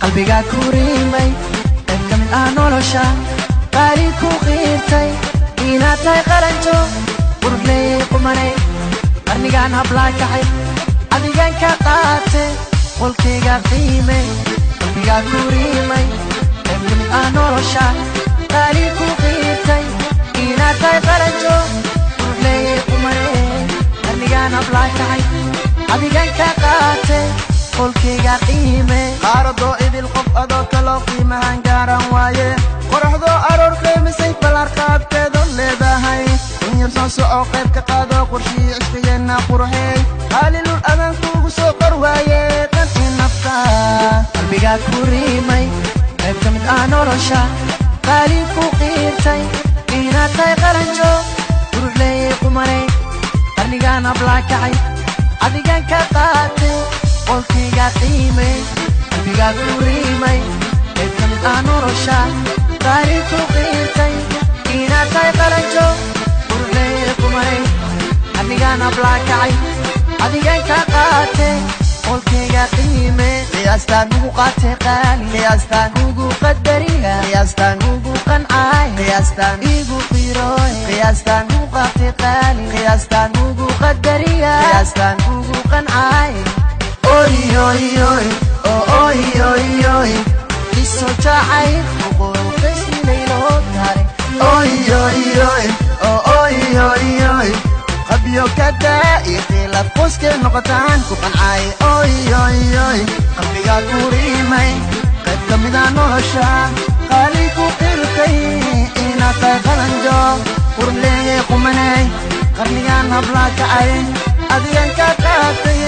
qalbiga ku riimay qayb ka mid ah nolosha qaali ku qiirtay inaad tahay qaranjo urley qumanay qarnigan hablaa kacay adigan ka qaatay qolkayga qiimay qalbiga ku riimay qayb ka mid ah nolosha qaali ku qiirtay inaad tahay qaranjo urley qumanay qarnigan hablaa kacay adigan ka qaatay qolkayga qiimay qaarado idil qof adoo kalo qiimahan gaaran waaye qorraxdo aroor qiimisay balar qaabteedo leedahay in yar soo soco qayb ka qaado qorshii cishqigeenna qurxey qaalilul adan kuugu soo qor waaye qanci nafta qalbiga ku riimay qayb ka mid ah nolosha qaali ku qiirtay inaad tahay qaranjo urley qumanay qarnigan hablaa kacay adigan ka qaatay qolkayga qiimay qalbiga ku riimay qayb ka mid ah nolosha qaali ku qiirtay inaad tahay qaranjo urley qumanay qarnigan hablaa kacay adigan ka qaatay qolkayga qiimay qiyaastaan ugu qaatay qaali qiyaastaan ugu qadariya qiyaastaan ugu qancay qiyaastaan igu qiroy qiyaastaan ugu qaatay qaali qiyaastaan ugu qadariya qiyaastaan ugu qancay oy oy oy oy oy oy iso jacay uqurqisi leyloo taray oy oy oy oy oy oy qabyo kada ikhtilaf qoyska noqotaan ku qancay oy oy oy qalbiga ku riimay qayb ka mid ah nolosha qaali ku qirtay inaad tahay qaranjo urleeye qumanay qarnigan hablaa kacay adigan ka qaatay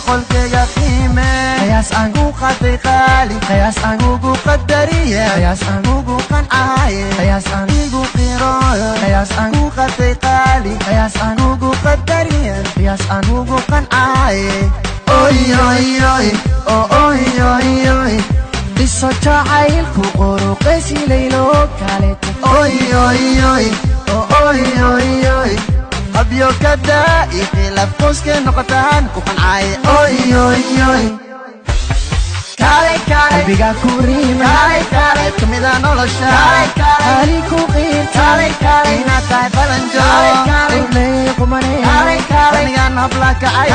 qolkayga qiimay qiyaas aan ku qaatay qaali qiyaas aan ugu qadariye qiyaas aan ugu qancay qiyaas aan igu qiroy qiyaas aan ku qaatay qaali qiyaas aan ugu qadariye qiyaas aan ugu qancay oy oy oy oy oy oy iso jacaylku quruqaysi leyloo kaleetay oy oy oy oy oy oy qabyo kada ikhtilaf qoyska noqotaan ku qancay oy oy oy qalbiga ku riimay qayb ka mid ah nolosha qaali ku qiirtay inaad tahay qaranjo urley qumanay qarnigan hablaa kacay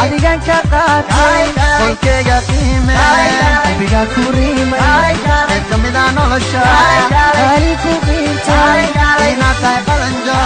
adigan ka qaatay qolkayga qiimay qalbiga ku riimay qayb ka mid ah nolosha qaali ku qiirtay inaad tahay qaranjo